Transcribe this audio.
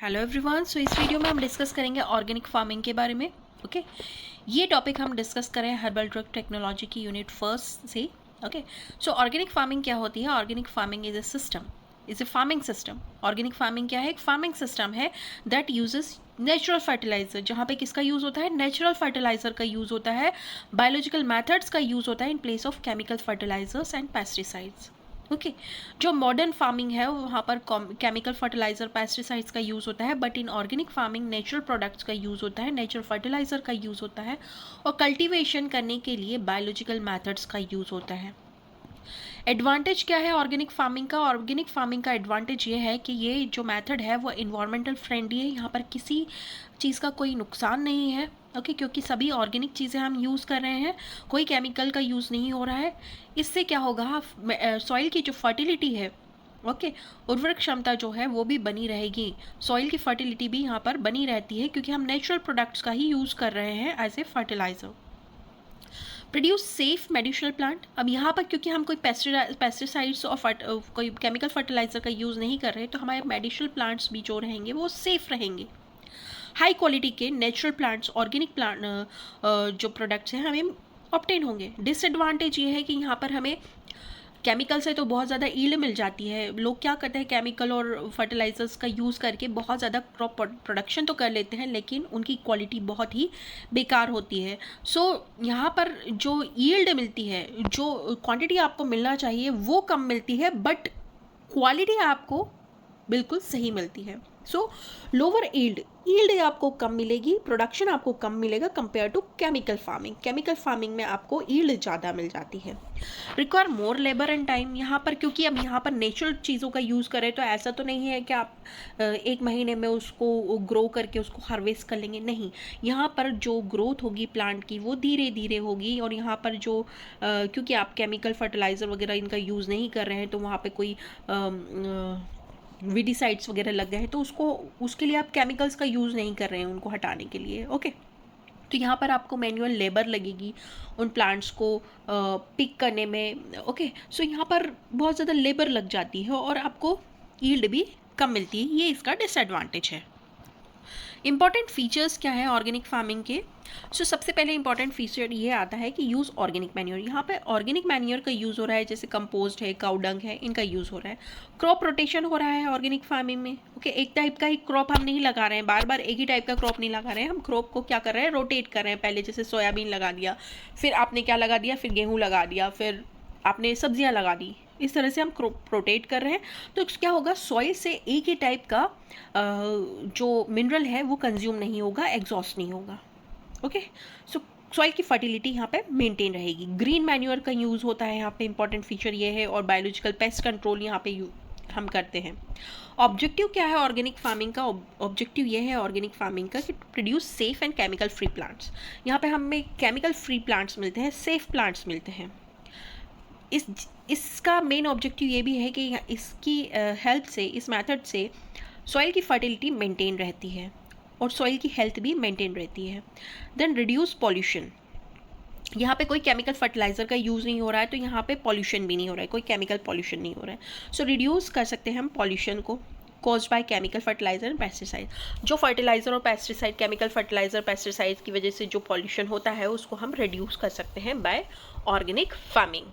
Hello everyone. सो इस video में हम डिस्कस करेंगे ऑर्गेनिक फार्मिंग के बारे में। ओके ये टॉपिक हम डिस्कस करें हर्बल ड्रग टेक्नोलॉजी की यूनिट फर्स्ट से। ओके सो ऑर्गेनिक फार्मिंग क्या होती है? Organic farming is a farming system. Organic farming क्या है? एक फार्मिंग सिस्टम है दैट यूजेस नेचुरल फर्टिलाइजर। जहाँ पे किसका यूज़ होता है? नेचुरल फर्टिलाइजर का यूज़ होता है, बायोलॉजिकल मैथड्स का यूज़ होता है in place of chemical fertilizers and pesticides. Okay जो मॉडर्न फार्मिंग है वहाँ पर केमिकल फर्टिलाइजर पेस्टिसाइड्स का यूज़ होता है, but in organic farming natural products का यूज़ होता है, नेचुरल फर्टिलाइजर का यूज़ होता है और कल्टीवेशन करने के लिए बायोलॉजिकल मैथड्स का यूज़ होता है। एडवांटेज क्या है ऑर्गेनिक फार्मिंग का? ऑर्गेनिक फार्मिंग का एडवांटेज ये है कि ये जो मेथड है वो इन्वायरमेंटल फ्रेंडली है। यहाँ पर किसी चीज़ का कोई नुकसान नहीं है। ओके क्योंकि सभी ऑर्गेनिक चीज़ें हम यूज़ कर रहे हैं, कोई केमिकल का यूज़ नहीं हो रहा है। इससे क्या होगा? सॉइल की जो फर्टिलिटी है, ओके उर्वरक क्षमता जो है वो भी बनी रहेगी। सॉइल की फर्टिलिटी भी यहाँ पर बनी रहती है क्योंकि हम नेचुरल प्रोडक्ट्स का ही यूज़ कर रहे हैं as a fertilizer. Produce safe medicinal plant. अब यहाँ पर क्योंकि हम कोई पेस्टिसाइड्स और कोई केमिकल फर्टिलाइजर का यूज़ नहीं कर रहे, तो हमारे मेडिसिनल प्लांट्स भी जो रहेंगे वो सेफ रहेंगे। हाई क्वालिटी के नेचुरल प्लांट्स, ऑर्गेनिक प्लांट जो प्रोडक्ट्स हैं हमें ऑब्टेन होंगे। डिसएडवांटेज ये है कि यहाँ पर हमें केमिकल से तो बहुत ज़्यादा ईल्ड मिल जाती है। लोग क्या करते हैं, केमिकल और फर्टिलाइजर्स का यूज़ करके बहुत ज़्यादा क्रॉप प्रोडक्शन तो कर लेते हैं, लेकिन उनकी क्वालिटी बहुत ही बेकार होती है। सो यहाँ पर जो ईल्ड मिलती है, जो क्वांटिटी आपको मिलना चाहिए वो कम मिलती है, बट क्वालिटी आपको बिल्कुल सही मिलती है। सो लोअर ईल्ड आपको कम मिलेगी, प्रोडक्शन आपको कम मिलेगा compare to chemical farming. Chemical farming में आपको ईल्ड ज़्यादा मिल जाती है। Require more labour and time. यहाँ पर क्योंकि अब यहाँ पर नेचुरल चीज़ों का यूज़ करें तो ऐसा तो नहीं है कि आप एक महीने में उसको ग्रो करके उसको हार्वेस्ट कर लेंगे, नहीं। यहाँ पर जो ग्रोथ होगी प्लांट की वो धीरे धीरे होगी। और यहाँ पर जो क्योंकि आप केमिकल फर्टिलाइज़र वगैरह इनका यूज़ नहीं कर रहे हैं, तो वहाँ पर कोई विडिसाइड्स वगैरह लग गए हैं, तो उसके लिए आप केमिकल्स का यूज़ नहीं कर रहे हैं उनको हटाने के लिए। ओके तो यहाँ पर आपको मैनुअल लेबर लगेगी उन प्लांट्स को पिक करने में। ओके सो यहाँ पर बहुत ज़्यादा लेबर लग जाती है और आपको यील्ड भी कम मिलती है। ये इसका डिसएडवांटेज है। इंपॉर्टेंट फीचर्स क्या है ऑर्गेनिक फार्मिंग के? सो सबसे पहले इंपॉर्टेंट फीचर ये आता है कि यूज़ ऑर्गेनिक मैन्योर। यहाँ पे ऑर्गेनिक मैन्योर का यूज़ हो रहा है, जैसे कंपोस्ट है, काउ डंग है, इनका यूज़ हो रहा है। क्रॉप रोटेशन हो रहा है ऑर्गेनिक फार्मिंग में। ओके एक टाइप का ही क्रॉप हम नहीं लगा रहे हैं, बार बार एक ही टाइप का क्रॉप नहीं लगा रहे हैं। हम क्रॉप को क्या कर रहे हैं? रोटेट कर रहे हैं। पहले जैसे सोयाबीन लगा दिया, फिर आपने क्या लगा दिया, फिर गेहूँ लगा दिया, फिर आपने सब्जियाँ लगा दी। इस तरह से हम रोटेट कर रहे हैं। तो क्या होगा? सॉइल से एक ही टाइप का जो मिनरल है वो कंज्यूम नहीं होगा, एग्जॉस्ट नहीं होगा। ओके सो सॉइल की फर्टिलिटी यहाँ पे मेंटेन रहेगी। ग्रीन मैन्योर का यूज़ होता है यहाँ पे, इंपॉर्टेंट फीचर ये है। और बायोलॉजिकल पेस्ट कंट्रोल यहाँ पे हम करते हैं। ऑब्जेक्टिव क्या है ऑर्गेनिक फार्मिंग का? ऑब्जेक्टिव ये है ऑर्गेनिक फार्मिंग का कि produce safe and chemical free plants. यहाँ पे हमें केमिकल फ्री प्लांट्स मिलते हैं, सेफ प्लांट्स मिलते हैं। इसका मेन ऑब्जेक्टिव ये भी है कि इसकी हेल्प से, इस मेथड से सॉइल की फर्टिलिटी मेंटेन रहती है और सॉइल की हेल्थ भी मेंटेन रहती है। Then reduce pollution. यहाँ पे कोई केमिकल फर्टिलाइज़र का यूज़ नहीं हो रहा है, तो यहाँ पे पॉल्यूशन भी नहीं हो रहा है, कोई केमिकल पॉल्यूशन नहीं हो रहा है। सो रिड्यूस कर सकते हैं हम पॉल्यूशन को caused by chemical fertilizer and pesticide. जो फर्टिलाइजर और पेस्टिसाइड, केमिकल फर्टिलाइजर पेस्टिसाइड की वजह से जो पॉल्यूशन होता है उसको हम रिड्यूस कर सकते हैं बाय ऑर्गेनिक फार्मिंग।